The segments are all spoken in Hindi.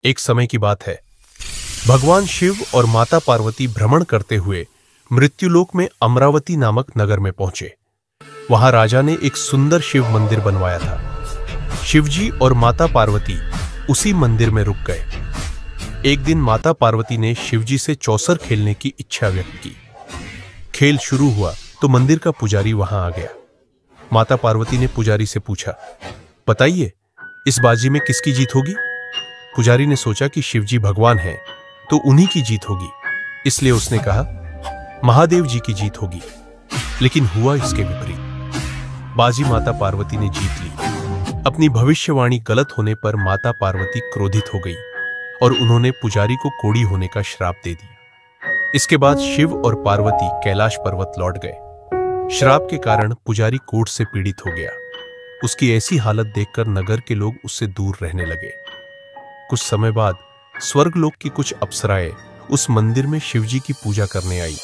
एक समय की बात है। भगवान शिव और माता पार्वती भ्रमण करते हुए मृत्युलोक में अमरावती नामक नगर में पहुंचे। वहां राजा ने एक सुंदर शिव मंदिर बनवाया था। शिवजी और माता पार्वती उसी मंदिर में रुक गए। एक दिन माता पार्वती ने शिवजी से चौसर खेलने की इच्छा व्यक्त की। खेल शुरू हुआ तो मंदिर का पुजारी वहां आ गया। माता पार्वती ने पुजारी से पूछा, बताइए इस बाजी में किसकी जीत होगी? पुजारी ने सोचा कि शिवजी भगवान हैं तो उन्हीं की जीत होगी, इसलिए उसने कहा महादेव जी की जीत होगी। लेकिन हुआ इसके विपरीत। बाजी माता पार्वती ने जीत ली। अपनी भविष्यवाणी गलत होने पर माता पार्वती क्रोधित हो गई और उन्होंने पुजारी को कोढ़ी होने का श्राप दे दिया। इसके बाद शिव और पार्वती कैलाश पर्वत लौट गए। श्राप के कारण पुजारी कोढ़ से पीड़ित हो गया। उसकी ऐसी हालत देखकर नगर के लोग उससे दूर रहने लगे। कुछ समय बाद स्वर्गलोक की कुछ अप्सराएं उस मंदिर में शिवजी की पूजा करने आई।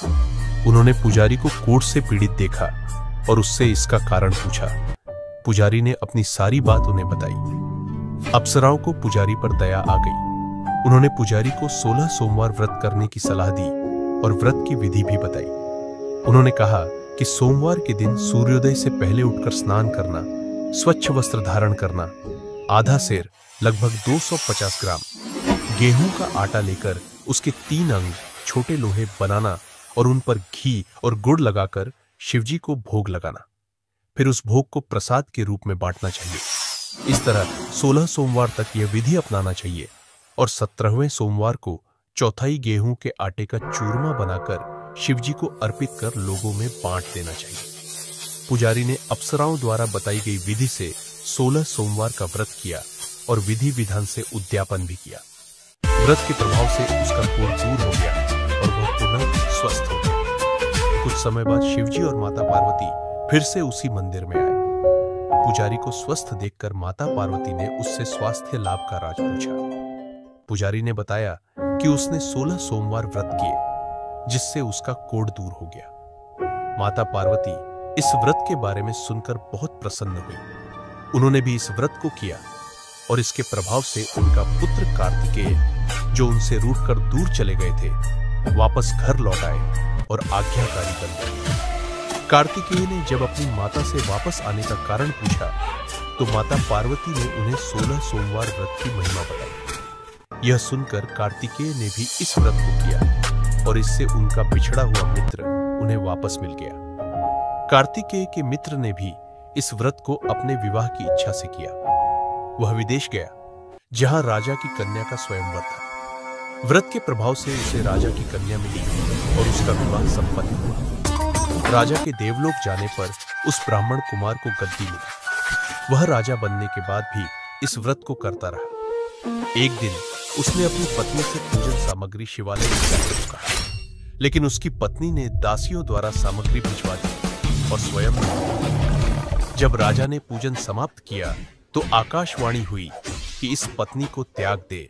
उन्होंने पुजारी को कोढ़ से पीड़ित देखा और उससे इसका कारण पूछा। पुजारी ने अपनी सारी बात उन्हें बताई। अप्सराओं को पुजारी पर दया आ गई। उन्होंने पुजारी को 16 सोमवार व्रत करने की सलाह दी और व्रत की विधि भी बताई। उन्होंने कहा कि सोमवार के दिन सूर्योदय से पहले उठकर स्नान करना, स्वच्छ वस्त्र धारण करना, आधा सेर लगभग 250 ग्राम गेहूं का आटा लेकर उसके 3 अंग छोटे लोहे बनाना और उन पर घी और गुड़ लगाकर शिवजी को भोग लगाना। फिर उस भोग को प्रसाद के रूप में बांटना चाहिए। इस तरह 16 सोमवार तक यह विधि अपनाना चाहिए और 17वें सोमवार को चौथाई गेहूं के आटे का चूरमा बनाकर शिवजी को अर्पित कर लोगों में बांट देना चाहिए। पुजारी ने अप्सराओं द्वारा बताई गई विधि से 16 सोमवार का व्रत किया और विधि विधान से उद्यापन भी किया। व्रत के प्रभाव से उसका कोढ़ दूर हो गया और वह पुनः स्वस्थ हो गया। कुछ समय बाद शिवजी और माता पार्वती फिर से उसी मंदिर में आए। पुजारी को स्वस्थ देखकर माता पार्वती ने उससे स्वास्थ्य लाभ का राज पूछा। पुजारी ने बताया कि उसने 16 सोमवार व्रत किए जिससे उसका कोढ़ दूर हो गया। माता पार्वती इस व्रत के बारे में सुनकर बहुत प्रसन्न हुई। उन्होंने भी इस व्रत को किया और इसके प्रभाव से उनका पुत्र कार्तिकेय, जो उनसे रूठकर दूर चले गए थे, वापस घर लौट आए और आज्ञाकारी बन गए। कार्तिकेय ने जब अपनी माता से वापस आने का कारण पूछा तो माता पार्वती ने उन्हें 16 सोमवार व्रत की महिमा बताई। यह सुनकर कार्तिकेय ने भी इस व्रत को किया और इससे उनका बिछड़ा हुआ मित्र उन्हें वापस मिल गया। कार्तिकेय के मित्र ने भी इस व्रत को अपने विवाह की इच्छा से किया। वह विदेश गया जहां राजा की कन्या का स्वयंवर था। व्रत के प्रभाव से उसे राजा की कन्या मिली और उसका विवाह संपन्न हुआ। राजा के देवलोक जाने पर उस ब्राह्मण कुमार को गद्दी मिली। वह राजा बनने के बाद भी इस व्रत को करता रहा। एक दिन उसने अपनी पत्नी से पूजन सामग्री शिवालय में जाकर कहा, लेकिन उसकी पत्नी ने दासियों द्वारा सामग्री भिजवा दी और स्वयं नहीं। जब राजा ने पूजन समाप्त किया तो आकाशवाणी हुई कि इस पत्नी को त्याग दे,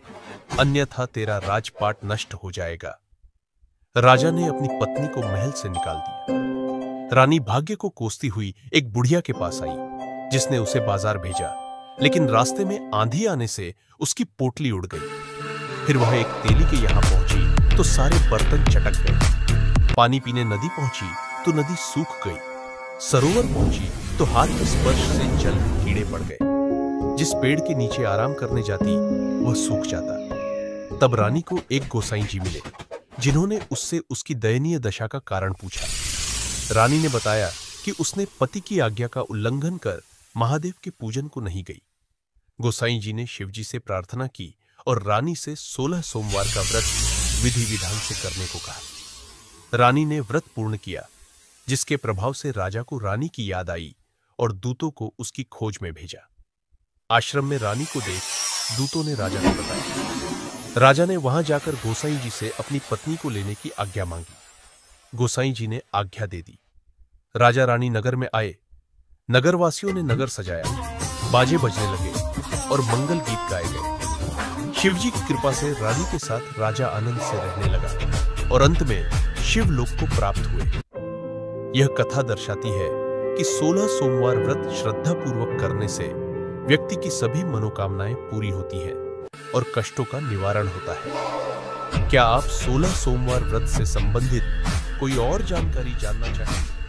अन्यथा तेरा राजपाट नष्ट हो जाएगा। राजा ने अपनी पत्नी को महल से निकाल दिया। रानी भाग्य को कोसती हुई एक बुढ़िया के पास आई, जिसने उसे बाजार भेजा, लेकिन रास्ते में आंधी आने से उसकी पोटली उड़ गई। फिर वह एक तेली के यहां पहुंची तो सारे बर्तन चटक गए। पानी पीने नदी पहुंची तो नदी सूख गई। सरोवर पहुंची तो हाथ के स्पर्श से जल में कीड़े पड़ गए। जिस पेड़ के नीचे आराम करने जाती वह सूख जाता। तब रानी को एक गोसाई जी मिले, जिन्होंने उससे उसकी दयनीय दशा का कारण पूछा। रानी ने बताया कि उसने पति की आज्ञा का उल्लंघन कर महादेव के पूजन को नहीं गई। गोसाई जी ने शिवजी से प्रार्थना की और रानी से 16 सोमवार का व्रत विधि विधान से करने को कहा। रानी ने व्रत पूर्ण किया, जिसके प्रभाव से राजा को रानी की याद आई और दूतों को उसकी खोज में भेजा। आश्रम में रानी को देख दूतों ने राजा को बताया। राजा ने वहां जाकर गोसाई जी से अपनी पत्नी को लेने की आज्ञा मांगी। गोसाई जी ने आज्ञा दे दी। राजा रानी नगर में आए। नगरवासियों ने नगर सजाया, बाजे बजने लगे और मंगल गीत गाए गए। शिवजी की कृपा से रानी के साथ राजा आनंद से रहने लगा और अंत में शिवलोक को प्राप्त हुए। यह कथा दर्शाती है कि 16 सोमवार व्रत श्रद्धापूर्वक करने से व्यक्ति की सभी मनोकामनाएं पूरी होती हैं। और कष्टों का निवारण होता है। क्या आप 16 सोमवार व्रत से संबंधित कोई और जानकारी जानना चाहेंगे?